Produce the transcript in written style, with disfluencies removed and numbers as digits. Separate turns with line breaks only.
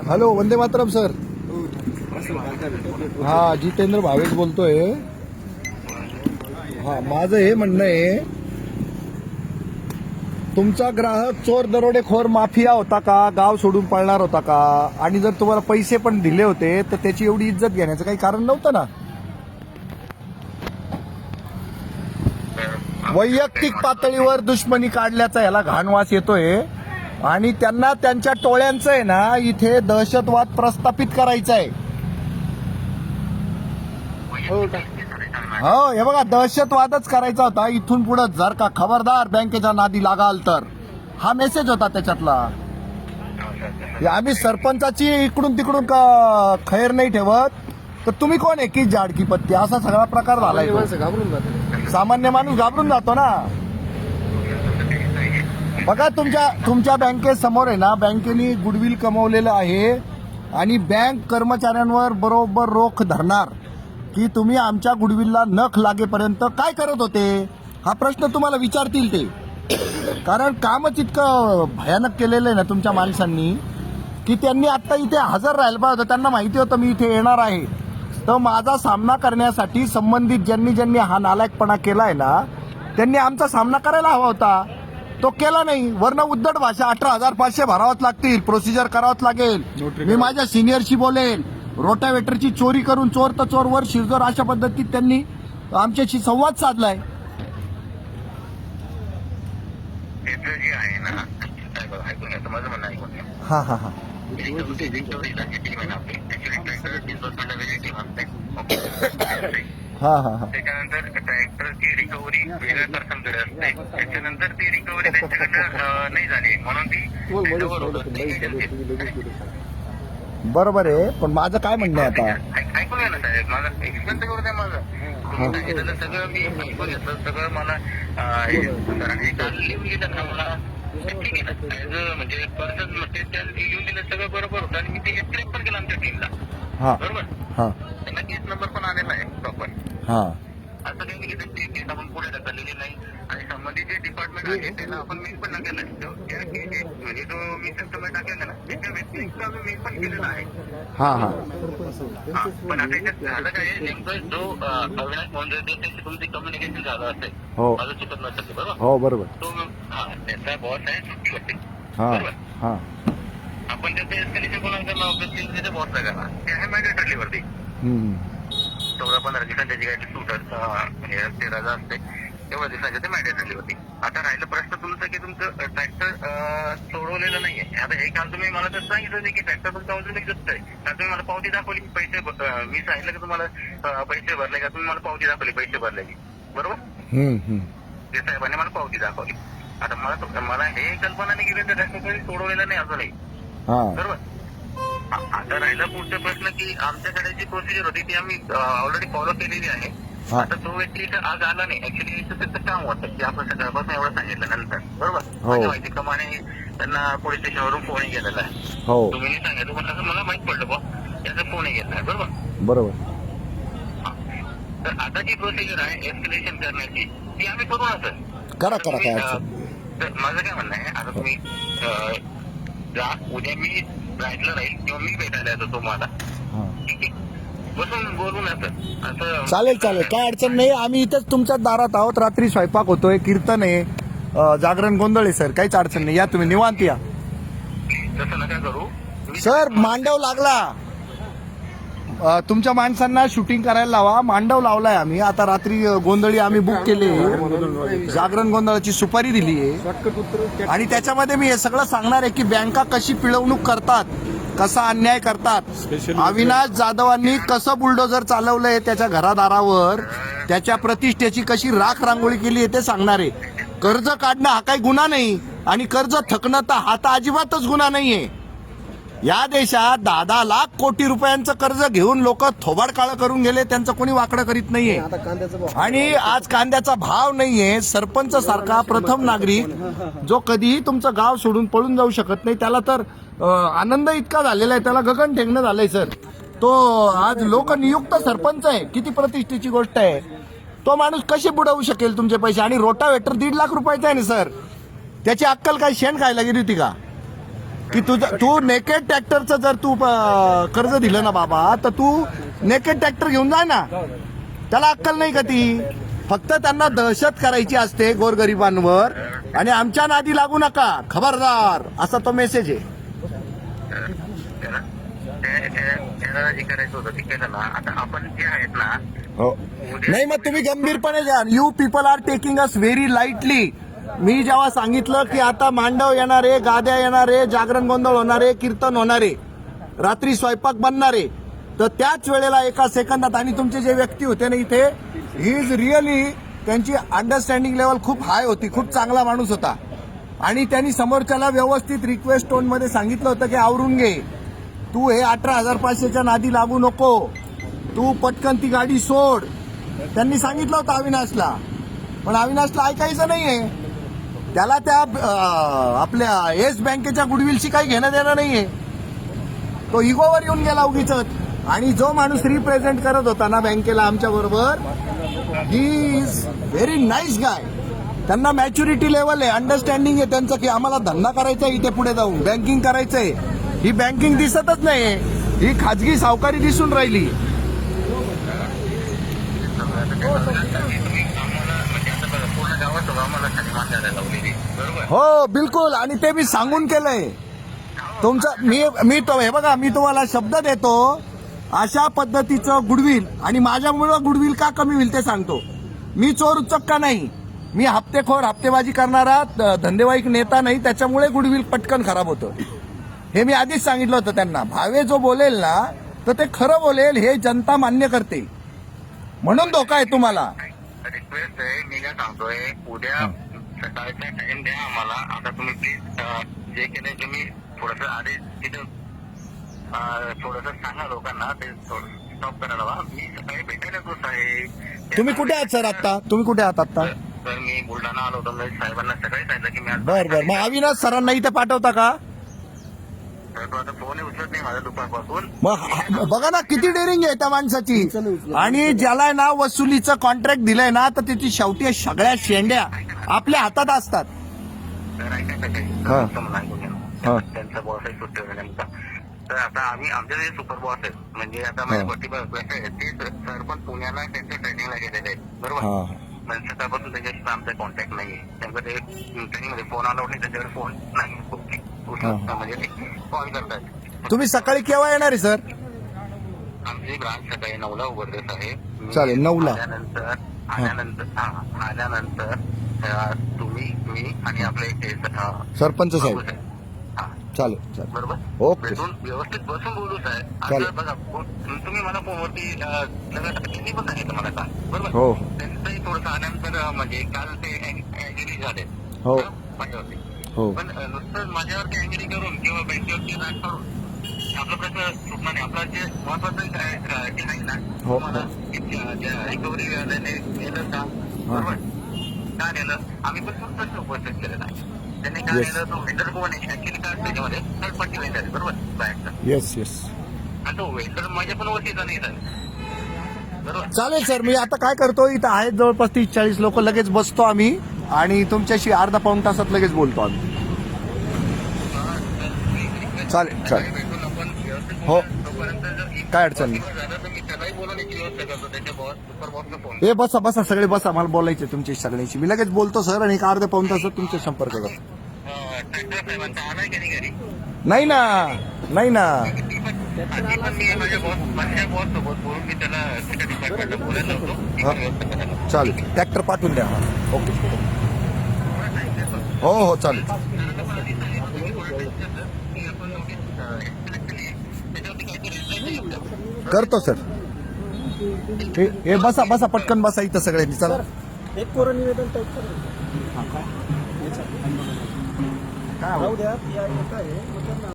Hello, Vande Mataram sir. हा, जितेंद्र भावेश बोलतोय. हा, माझं हे म्हणणं आहे, तुमचा ग्राहक चोर दरोडेखोर माफिया होता का, गाव सोडून पळणार होता का? आणि जर तुम्हाला पैसे पण दिले होते तर त्याची एवढी इज्जत घेण्याचं काही कारण नव्हतं ना. वैयक्तिक पातळीवर दुश्मनी काढल्याचा याला घाणवास येतोय आणि त्यांना त्यांच्या टोळ्यांचं आहे ना इथे दहशतवाद प्रस्थापित करायचा आहे. हो, हे बघा, दहशतवादच करायचा होता इथून पुढे. जर का खबरदार बँकेच्या नादी लागाल तर हा मेसेज होता त्याच्यातला. आम्ही सरपंचाची इकडून तिकडून खैर नाही ठेवत, तर तुम्ही कोण आहे की जाडकी पत्ती, असा सगळा प्रकार झालाय. सामान्य माणूस घाबरून जातो ना. बघा, तुमच्या बँकेसमोर आहे ना, बँकेने गुडविल कमवलेलं आहे आणि बँक कर्मचाऱ्यांवर बरोबर रोख धरणार की तुम्ही आमच्या गुडविलला नख लागेपर्यंत काय करत होते, हा प्रश्न तुम्हाला विचारतील ते. कारण कामच इतकं भयानक केलेलं आहे ना तुमच्या माणसांनी की त्यांनी आता इथे हजर राहायला पाहिजे होतं. त्यांना माहिती होतं मी इथे येणार आहे, तर माझा सामना करण्यासाठी संबंधित ज्यांनी हा नालायकपणा केलाय ना त्यांनी आमचा सामना करायला हवा होता. तो केला नाही. वरनं उद्धट भाषा, 18,500 भरावंच लागतील, प्रोसिजर करावंच लागेल, मी माझ्या सिनियरशी बोलेन, रोटावेटरची चोरी करून चोर तर चोर वर शिरजोर, अशा पद्धतीत त्यांनी आमच्याशी संवाद साधलाय. हा हा हा हा हा हा
त्याच्यानंतर ट्रॅक्टरची रिकव्हरी वेगळ्या पर्सनकडे असते. त्याच्यानंतर ती रिकव्हरी त्यांच्याकडनं नाही झाली म्हणून ती
बरोबर आहे. पण माझं काय म्हणणं आहे आता,
ऐकून घ्या ना साहेब, माझं एक्सपिरियन्स करू द्या. माझं सगळं मी ऐकून घेतलं, सगळं मला सरांनी काल लिहून दिलं ना मला. ठीक आहे ना, म्हणजे पर्सन लिहून दिलं सगळं बरोबर होतं आणि मी ते एक्सप्लेन पण केलं आमच्या टीमला. बरोबर, त्यांना केस नंबर पण आलेला आहे प्रॉपर. असं काही नाही की केस आपण पुढे ढकललेली नाही आणि संबंधित जे डिपार्टमेंट आहे त्यांना आपण मेल पण टाकलेला आहे. म्हणजे जो मी सिस्टम टाकलेला ना त्याच्या व्यतिरिक्त मी पण केलेला आहे. पण आता याच्यात झालं काय, नेमकं जो अविनाश मोंडे त्याची तुमची कम्युनिकेशन झालं असेल, माझं चुकत नसेल बरोबर.
हो बरोबर.
तो त्याचा बॉस आहे सुट्टीवरती. बरोबर, आपण त्याचं एस्केलेशन कोणाला करणार, त्याच्या बॉसला करणार. ते आहे मॅन्डेटरी वरती. 14-15 दिवसांची त्याची काही सूट ते रजा असते, तेवढ्या दिवसांच्या ते मॅन्डेटरी होती. आता राहिलं प्रश्न तुमचा की तुमचं ट्रॅक्टर सोडवलेलं नाहीये. आता हे काल तुम्ही मला तर सांगितलं की ट्रॅक्टर तुमचा ऑलरेडी जप्त आहे. काल तुम्ही मला पावती दाखवली, पैसे मी सांगितलं की तुम्हाला पैसे भरले का, तुम्ही मला पावती दाखवली पैसे भरल्याची. बरोबर, ते साहेबांनी मला पावती दाखवली. आता मला हे कल्पना नाही की ट्रॅक्टर सोडवलेलं नाही अजूनही. बरोबर, आता राहिला पुढचा प्रश्न की आमच्याकडे जी प्रोसिजर होती ती आम्ही ऑलरेडी फॉलो केलेली आहे. आता तो व्यक्ती इथं आज आला नाही. ऍक्च्युली त्याचं काम होतं की आपण सकाळपासून एवढं सांगितलं नंतर. बरोबर, माझ्या माहितीप्रमाणे त्यांना पोलीस स्टेशनवरून फोनही गेलेला आहे. तुम्ही सांगितलं पण असं मला माहित पडलं बा, त्याचा फोनही घेतला आहे. बरोबर, तर आता जी प्रोसिजर आहे एस्केलेशन करण्याची ती आम्ही करू असं
करा.
तर माझं काय म्हणणं आहे, आता तुम्ही उद्या मी राहायला राहील किंवा मी भेटायला येतो तुम्हाला. ठीक आहे, बसून बोलून असं
चालेल, काय अडचण नाही. आम्ही इथंच तुमच्याच दारात आहोत. रात्री स्वयंपाक होतोय, कीर्तन आहे, जागरण गोंधळ आहे सर, काहीच अडचण नाही. या तुम्ही निवांत या.
तसं नका करू
सर. मांडव लागला, तुमच्या माणसांना शूटिंग करायला लावा. मांडव लावलाय आम्ही. आता रात्री गोंधळी आम्ही बुक केली, जागरण गोंधळाची सुपारी दिली आहे आणि त्याच्यामध्ये मी हे सगळं सांगणार आहे की बँका कशी पिळवणूक करतात, कसा अन्याय करतात. अविनाश जाधवांनी कसं बुलडोझर चालवलंय त्याच्या घरादारावर, त्याच्या प्रतिष्ठेची कशी राख रांगोळी केली आहे ते सांगणार आहे. कर्ज काढणं हा काही गुन्हा नाही आणि कर्ज थकणं तर हा तर अजिबातच गुन्हा नाहीये. या देशात 10 लाख कोटी रुपयांचं कर्ज घेऊन लोक थोबाड काळं करून गेले, त्यांचं कोणी वाकडं करीत नाहीये. आणि आज कांद्याचा भाव नाहीये. सरपंच सारखा प्रथम नागरिक जो कधीही तुमचं गाव सोडून पळून जाऊ शकत नाही, त्याला तर आनंद इतका झालेला आहे, त्याला गगन ठेंगणं झालंय सर. तो आज लोकनियुक्त सरपंच आहे, किती प्रतिष्ठेची गोष्ट आहे. तो माणूस कशी बुडवू शकेल तुमचे पैसे. आणि रोटावेटर 1.5 लाख रुपयाचा आहे ना सर, त्याची अक्कल काय शेण खायला गेली होती का? की तू नेकेड ट्रॅक्टरचं जर तू कर्ज दिलं ना बाबा, तर तू नेकेड ट्रॅक्टर घेऊन जा ना. त्याला अक्कल नाही का ती? फक्त त्यांना दहशत करायची असते गोरगरिबांवर, आणि आमच्या नादी लागू नका, खबरदार, असा तो मेसेज आहे.
त्याला जे करायचं होतं ते केलं ना. आता आपण जे आहेत ना,
हो नाही, मग तुम्ही गंभीरपणे घ्या. You people are taking us very lightly. मी जेव्हा सांगितलं की आता मांडव येणार आहे, गाद्या येणार आहे, जागरण गोंधळ होणार आहे, कीर्तन होणार आहे, रात्री स्वयंपाक बनणार आहे, तर त्याच वेळेला एका सेकंदात, आणि तुमचे जे व्यक्ती होते ना इथे, ही इज रिअली, त्यांची अंडरस्टँडिंग लेवल खूप हाय होती, खूप चांगला माणूस होता, आणि त्यांनी समोरच्याला व्यवस्थित रिक्वेस्ट टोन मध्ये सांगितलं होतं की आवरून घे, तू हे 18,500च्या नादी लागू नको, तू पटकन ती गाडी सोड. त्यांनी सांगितलं होतं अविनाशला, पण अविनाशला ऐकायचं नाहीये. त्याला त्या आपल्या येस बँकेच्या गुडविलशी काही घेणं देणं नाहीये. तो इगोवर येऊन गेला उगीच. आणि जो माणूस रिप्रेझेंट करत होता ना बँकेला आमच्या बरोबर, ही इज व्हेरी नाईस गाय. त्यांना मॅच्युरिटी लेवल आहे, अंडरस्टँडिंग आहे त्यांचं की आम्हाला धंदा करायचा आहे, इथे पुढे जाऊन बँकिंग करायचंय. ही बँकिंग दिसतच नाही, ही खाजगी सावकारी दिसून राहिली. हो बिलकुल, आणि ते मी सांगून केलंय तुमचं. मी तो हे बघा, मी तुम्हाला शब्द देतो, अशा पद्धतीचं गुडविल, आणि माझ्यामुळं गुडविल का कमी होईल ते सांगतो. मी चोर उचक्का नाही, मी हप्तेखोर, हप्तेबाजी करणारा धंदेवाईक नेता नाही, त्याच्यामुळे गुडविल पटकन खराब होतं. हे मी आधीच सांगितलं होतं त्यांना. भावे जो बोलेल ना, तर ते खरं बोलेल, हे जनता मान्य करते, म्हणून धोका आहे तुम्हाला.
रिक्वेस्ट आहे, मी काय सांगतोय, उद्या सकाळचा टाइम द्या आम्हाला. आता तुम्ही प्लीज जे केलंय तुम्ही थोडस आधी तिथं थोडस सांगा लोकांना, ते स्टॉप करायला हवा. मी सकाळी भेटायला तोच आहे.
तुम्ही कुठे आहात सर आता? तुम्ही कुठे आहात आता?
तर मी बुलढाणा आलो होतो. मी साहेबांना सकाळी सांगितलं की मी आज
बर, मग अविनाश सरांना इथे पाठवता का?
तो आता फोन उचलत नाही माझा दुपारपासून.
मग बघा ना किती डेअरिंग आहे त्या माणसाची. आणि ज्याला ना वसुलीचं कॉन्ट्रॅक्ट दिलंय ना, तर त्याची शेवटी सगळ्या शेंड्या आपल्या हातात असतात.
तर ऐकायचं त्यांचा बॉस आहे सुट्टीवर नेमका. तर आता आम्ही आमचे जे सुपर बॉस आहेत, म्हणजे आता माझे प्रतिभा आहेत, ते सर पण पुण्याला त्यांच्या ट्रेनिंगला गेलेले आहेत, बरोबर. म्हणजे सकाळपासून त्याच्याशी आमचा कॉन्टॅक्ट नाहीये. त्यांचा ते ट्रेनिंगमध्ये फोन आला होता, त्याच्याकडे फोन नाही, म्हणजे ते कॉल करतात.
तुम्ही सकाळी केव्हा येणार आहे सर?
आमची ब्रांच सकाळी 9ला उघडते आहे.
चालेल, 9ला.
आल्यानंतर तुम्ही, मी आणि आपले
सरपंच साहेब. चालेल चालेल,
बरोबर.
ओके,
व्यवस्थित बसून बोलू साहेब.
चालेल.
बघा, तुम्ही मला फोनवरती किती पण सांगितलं मला का, बरोबर.
हो
त्यांचंही थोडंसं आल्यानंतर, म्हणजे काल ते अँग्री झाले
हो
माझ्यावरती.
हो,
पण नुसतं माझ्यावरती अँग्री करून किंवा बँकेवरती राग करून आपला प्रश्न सुटणार नाही. आपला जे महत्वाचं जे आहे ना,
हो.
मला रिकव्हरी नेलं का, बरोबर, का नेलं, आम्ही पण प्रश्न उपस्थित केलेला आहे. त्यांनी काय
Yes.
नेलं, तो वेंडर कोण आहे ऍक्च्युली, काय त्याच्यामध्ये थर्ड पार्टी वेंडर आहे, बरोबर, बँकचा.
येस येस,
आणि तो वेंडर माझ्या पण वतीचा नाही झाला, बरोबर.
चालेल सर. मी आता काय करतो, इथं आहेत जवळपास 30-40 लोक, लगेच बसतो आम्ही आणि तुमच्याशी अर्धा पाऊण तासात लगेच बोलतो आम्ही. चालेल चालेल,
भेटून आपण व्यवस्थित
हो,
तोपर्यंत जर
काय अडचण नाही.
झालं तर मी त्यालाही बोलवण्याची व्यवस्था करतो, त्याच्या बॉस, सुपर बॉसला फोन.
हे बसा बसा, सगळे बसा, मला बोलायचे तुमच्याशी सगळ्यांशी. मी लगेच बोलतो सर, आणि एक अर्ध्या पाऊण तासात तुमचा संपर्क करतो.
ट्रॅक्टर साहेबांचा आलाय की नाही घरी?
नाही ना, नाही ना.
ती पण मी माझ्या बॉस सोबत बोलून मी त्याला त्याच्या डिपार्टमेंटला बोलायला होतो. ती पण व्यवस्था करायला.
चालेल, ट्रॅक्टर पाठवून द्या. ओके, हो हो, चालेल. करतो सर. हे बसा बसा, पटकन बसा इथं सगळ्यांनी. चला,
एक कोरं निवेदन टाईप करा.
काय
जाऊ द्या, या येत आहे.